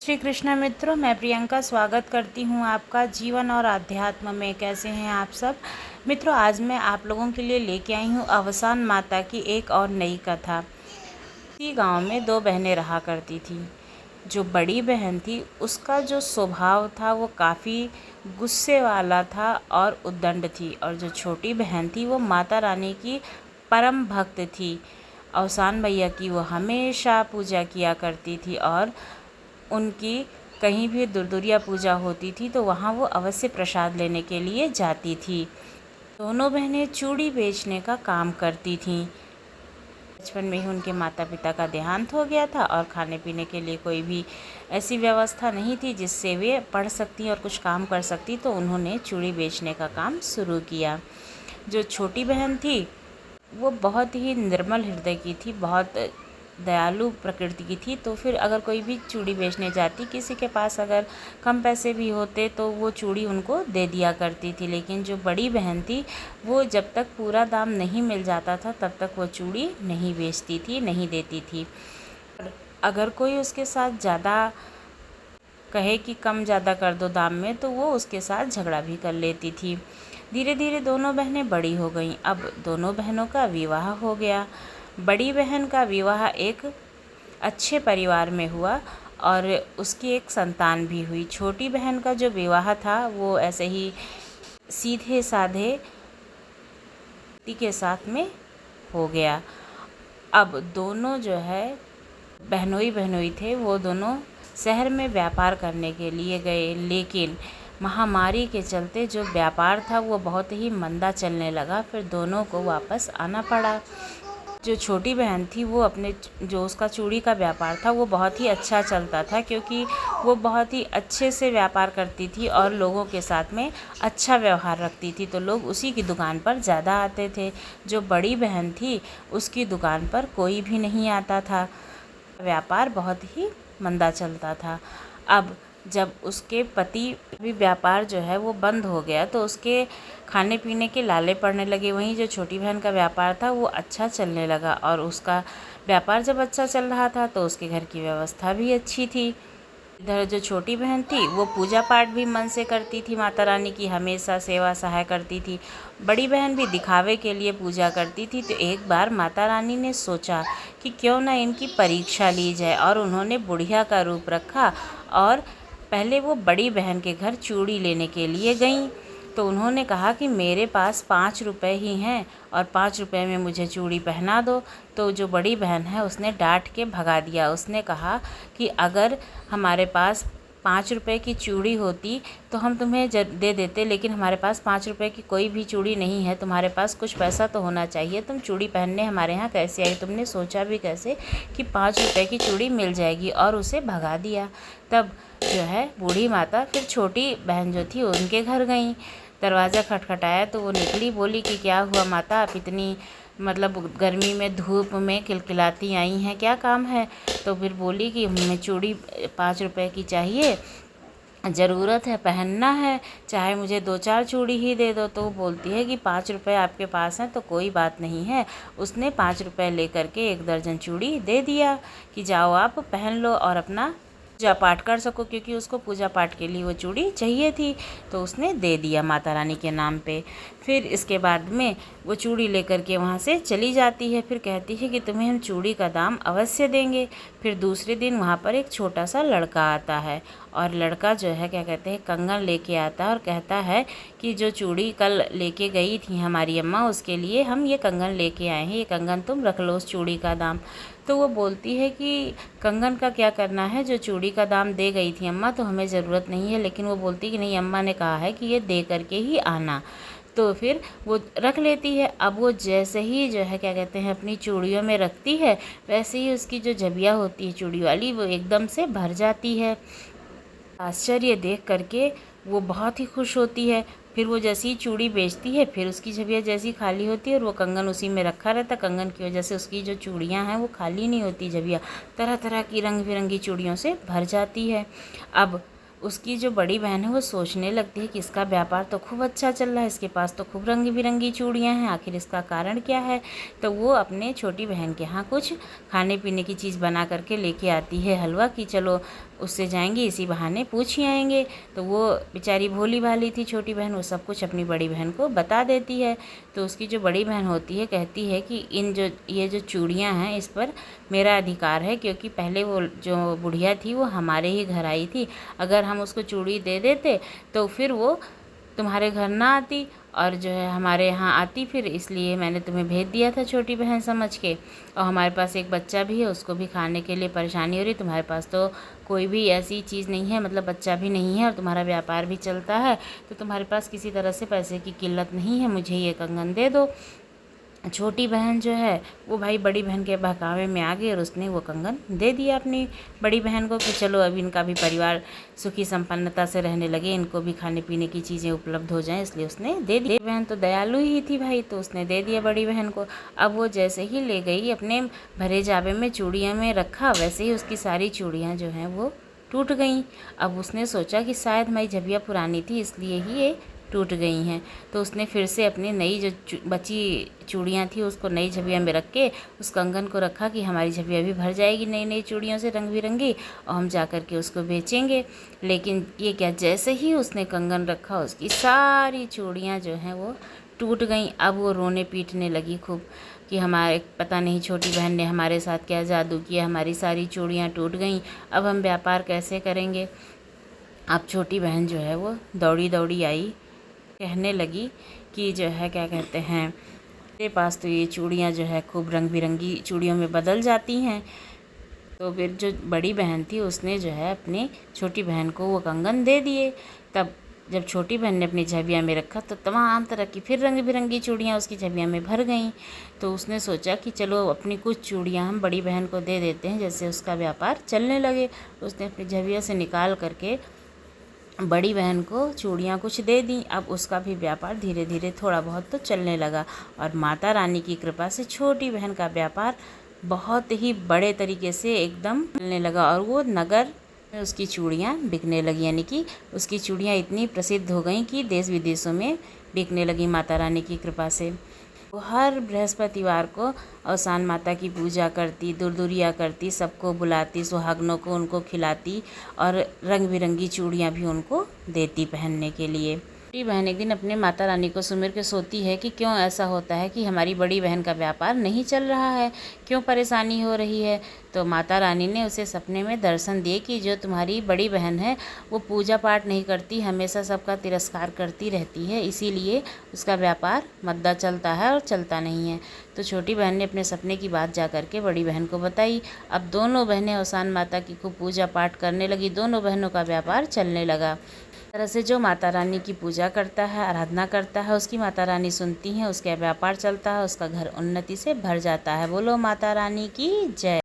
श्री कृष्ण मित्रों, मैं प्रियंका स्वागत करती हूँ आपका जीवन और अध्यात्म में। कैसे हैं आप सब मित्रों? आज मैं आप लोगों के लिए लेके आई हूँ अवसान माता की एक और नई कथा। इसी गांव में दो बहनें रहा करती थी। जो बड़ी बहन थी उसका जो स्वभाव था वो काफ़ी गुस्से वाला था और उद्दंड थी, और जो छोटी बहन थी वो माता रानी की परम भक्त थी। अवसान मैया की वो हमेशा पूजा किया करती थी, और उनकी कहीं भी दुर्दुरिया पूजा होती थी तो वहाँ वो अवश्य प्रसाद लेने के लिए जाती थी। दोनों बहनें चूड़ी बेचने का काम करती थीं। बचपन में ही उनके माता पिता का देहांत हो गया था और खाने पीने के लिए कोई भी ऐसी व्यवस्था नहीं थी जिससे वे पढ़ सकती और कुछ काम कर सकती, तो उन्होंने चूड़ी बेचने का काम शुरू किया। जो छोटी बहन थी वो बहुत ही निर्मल हृदय की थी, बहुत दयालु प्रकृति की थी। तो फिर अगर कोई भी चूड़ी बेचने जाती, किसी के पास अगर कम पैसे भी होते तो वो चूड़ी उनको दे दिया करती थी। लेकिन जो बड़ी बहन थी वो जब तक पूरा दाम नहीं मिल जाता था तब तक वो चूड़ी नहीं बेचती थी, नहीं देती थी। अगर कोई उसके साथ ज़्यादा कहे कि कम ज़्यादा कर दो दाम में, तो वो उसके साथ झगड़ा भी कर लेती थी। धीरे धीरे दोनों बहनें बड़ी हो गईं। अब दोनों बहनों का विवाह हो गया। बड़ी बहन का विवाह एक अच्छे परिवार में हुआ और उसकी एक संतान भी हुई। छोटी बहन का जो विवाह था वो ऐसे ही सीधे साधे पति के साथ में हो गया। अब दोनों जो है बहनोई बहनोई थे, वो दोनों शहर में व्यापार करने के लिए गए। लेकिन महामारी के चलते जो व्यापार था वो बहुत ही मंदा चलने लगा। फिर दोनों को वापस आना पड़ा। जो छोटी बहन थी वो अपने जो उसका चूड़ी का व्यापार था वो बहुत ही अच्छा चलता था, क्योंकि वो बहुत ही अच्छे से व्यापार करती थी और लोगों के साथ में अच्छा व्यवहार रखती थी, तो लोग उसी की दुकान पर ज़्यादा आते थे। जो बड़ी बहन थी उसकी दुकान पर कोई भी नहीं आता था। व्यापार बहुत ही मंदा चलता था। अब जब उसके पति भी व्यापार जो है वो बंद हो गया तो उसके खाने पीने के लाले पड़ने लगे। वहीं जो छोटी बहन का व्यापार था वो अच्छा चलने लगा, और उसका व्यापार जब अच्छा चल रहा था तो उसके घर की व्यवस्था भी अच्छी थी। इधर जो छोटी बहन थी वो पूजा पाठ भी मन से करती थी, माता रानी की हमेशा सेवा सहाय करती थी। बड़ी बहन भी दिखावे के लिए पूजा करती थी। तो एक बार माता रानी ने सोचा कि क्यों ना इनकी परीक्षा ली जाए, और उन्होंने बुढ़िया का रूप रखा और पहले वो बड़ी बहन के घर चूड़ी लेने के लिए गईं। तो उन्होंने कहा कि मेरे पास 5 रुपए ही हैं और 5 रुपए में मुझे चूड़ी पहना दो। तो जो बड़ी बहन है उसने डांट के भगा दिया। उसने कहा कि अगर हमारे पास 5 रुपए की चूड़ी होती तो हम तुम्हें दे देते, लेकिन हमारे पास 5 रुपए की कोई भी चूड़ी नहीं है। तुम्हारे पास कुछ पैसा तो होना चाहिए, तुम चूड़ी पहनने हमारे यहाँ कैसे आई? तुमने सोचा भी कैसे कि 5 रुपए की चूड़ी मिल जाएगी? और उसे भगा दिया। तब जो है बूढ़ी माता फिर छोटी बहन जो थी उनके घर गई। दरवाज़ा खटखटाया तो वो निकली, बोली कि क्या हुआ माता, आप इतनी मतलब गर्मी में धूप में किलकिलाती आई हैं, क्या काम है? तो फिर बोली कि हमें चूड़ी 5 रुपए की चाहिए, ज़रूरत है, पहनना है, चाहे मुझे 2-4 चूड़ी ही दे दो। तो वो बोलती है कि 5 रुपये आपके पास हैं तो कोई बात नहीं है। उसने 5 रुपये लेकर के 1 दर्जन चूड़ी दे दिया कि जाओ आप पहन लो और अपना पूजा पाठ कर सको, क्योंकि उसको पूजा पाठ के लिए वो चूड़ी चाहिए थी। तो उसने दे दिया माता रानी के नाम पे। फिर इसके बाद में वो चूड़ी लेकर के वहाँ से चली जाती है। फिर कहती है कि तुम्हें हम चूड़ी का दाम अवश्य देंगे। फिर दूसरे दिन वहाँ पर एक छोटा सा लड़का आता है, और लड़का जो है क्या कहते हैं कंगन लेके आता है और कहता है कि जो चूड़ी कल लेके गई थी हमारी अम्मा, उसके लिए हम ये कंगन लेके आए हैं, ये कंगन तुम रख लो उस चूड़ी का दाम। तो वो बोलती है कि कंगन का क्या करना है, जो चूड़ी का दाम दे गई थी अम्मा तो हमें ज़रूरत नहीं है। लेकिन वो बोलती है कि नहीं, अम्मा ने कहा है कि ये दे करके ही आना। तो फिर वो रख लेती है। अब वो जैसे ही जो है क्या कहते हैं अपनी चूड़ियों में रखती है, वैसे ही उसकी जो जबिया होती है चूड़ी वाली वो एकदम से भर जाती है। आश्चर्य देख करके वो बहुत ही खुश होती है। फिर वो जैसी ही चूड़ी बेचती है, फिर उसकी जबिया जैसी खाली होती है और वो कंगन उसी में रखा रहता। कंगन की वजह से उसकी जो चूड़ियाँ हैं वो खाली नहीं होती, जबिया तरह तरह की रंग बिरंगी चूड़ियों से भर जाती है। अब उसकी जो बड़ी बहन है वो सोचने लगती है कि इसका व्यापार तो खूब अच्छा चल रहा है, इसके पास तो खूब रंग बिरंगी चूड़ियाँ हैं, आखिर इसका कारण क्या है? तो वो अपने छोटी बहन के यहाँ कुछ खाने पीने की चीज़ बना करके लेके आती है, हलवा, कि चलो उससे जाएंगे, इसी बहाने पूछ ही आएंगे। तो वो बेचारी भोली भाली थी छोटी बहन, वो सब कुछ अपनी बड़ी बहन को बता देती है। तो उसकी जो बड़ी बहन होती है कहती है कि ये जो चूड़ियाँ हैं इस पर मेरा अधिकार है, क्योंकि पहले वो जो बुढ़िया थी वो हमारे ही घर आई थी। अगर हम उसको चूड़ी दे देते तो फिर वो तुम्हारे घर ना आती और जो है हमारे यहाँ आती फिर, इसलिए मैंने तुम्हें भेज दिया था छोटी बहन समझ के। और हमारे पास एक बच्चा भी है, उसको भी खाने के लिए परेशानी हो रही, तुम्हारे पास तो कोई भी ऐसी चीज़ नहीं है, मतलब बच्चा भी नहीं है और तुम्हारा व्यापार भी चलता है, तो तुम्हारे पास किसी तरह से पैसे की किल्लत नहीं है, मुझे ये कंगन दे दो। छोटी बहन जो है वो भाई बड़ी बहन के बहकावे में आ गई और उसने वो कंगन दे दिया अपनी बड़ी बहन को कि चलो अभी इनका भी परिवार सुखी संपन्नता से रहने लगे, इनको भी खाने पीने की चीज़ें उपलब्ध हो जाएं, इसलिए उसने दे दिया। बहन तो दयालु ही थी भाई, तो उसने दे दिया बड़ी बहन को। अब वो जैसे ही ले गई अपने भरे जाबे में चूड़ियाँ में रखा, वैसे ही उसकी सारी चूड़ियाँ जो हैं वो टूट गईं। अब उसने सोचा कि शायद हमारी झबिया पुरानी थी इसलिए ही ये टूट गई हैं। तो उसने फिर से अपनी नई जो बची चूड़ियाँ थी उसको नई झबिया में रख के उस कंगन को रखा कि हमारी झबिया भी भर जाएगी नई नई चूड़ियों से रंग बिरंगी और हम जा कर के उसको बेचेंगे। लेकिन ये क्या, जैसे ही उसने कंगन रखा उसकी सारी चूड़ियाँ जो हैं वो टूट गईं। अब वो रोने पीटने लगी खूब कि हमारे पता नहीं छोटी बहन ने हमारे साथ क्या जादू किया, हमारी सारी चूड़ियाँ टूट गईं, अब हम व्यापार कैसे करेंगे। अब छोटी बहन जो है वो दौड़ी दौड़ी आई, कहने लगी कि जो है क्या कहते हैं, मेरे पास तो ये चूड़ियाँ जो है खूब रंग बिरंगी चूड़ियों में बदल जाती हैं। तो फिर जो बड़ी बहन थी उसने जो है अपनी छोटी बहन को वो कंगन दे दिए। तब जब छोटी बहन ने अपनी झबिया में रखा तो तमाम तरह की फिर रंग बिरंगी चूड़ियाँ उसकी झबिया में भर गईं। तो उसने सोचा कि चलो अपनी कुछ चूड़ियाँ हम बड़ी बहन को दे देते हैं, जैसे उसका व्यापार चलने लगे। उसने अपनी झबिया से निकाल करके बड़ी बहन को चूड़ियाँ कुछ दे दी। अब उसका भी व्यापार धीरे धीरे थोड़ा बहुत तो चलने लगा और माता रानी की कृपा से छोटी बहन का व्यापार बहुत ही बड़े तरीके से एकदम चलने लगा और वो नगर में उसकी चूड़ियाँ बिकने लगी, यानी कि उसकी चूड़ियाँ इतनी प्रसिद्ध हो गई कि देश विदेशों में बिकने लगी माता रानी की कृपा से। वो हर बृहस्पतिवार को अवसान माता की पूजा करती, दुरदुरिया करती, सबको बुलाती, सुहागनों को उनको खिलाती और रंग बिरंगी चूड़ियाँ भी उनको देती पहनने के लिए। छोटी बहन एक दिन अपने माता रानी को सुमिर के सोती है कि क्यों ऐसा होता है कि हमारी बड़ी बहन का व्यापार नहीं चल रहा है, क्यों परेशानी हो रही है। तो माता रानी ने उसे सपने में दर्शन दिए कि जो तुम्हारी बड़ी बहन है वो पूजा पाठ नहीं करती, हमेशा सबका तिरस्कार करती रहती है, इसीलिए उसका व्यापार मंदा चलता है और चलता नहीं है। तो छोटी बहन ने अपने सपने की बात जा करके बड़ी बहन को बताई। अब दोनों बहनें अवसान माता की खूब पूजा पाठ करने लगी, दोनों बहनों का व्यापार चलने लगा। तरह से जो माता रानी की पूजा करता है, आराधना करता है, उसकी माता रानी सुनती हैं, उसका व्यापार चलता है, उसका घर उन्नति से भर जाता है। बोलो माता रानी की जय।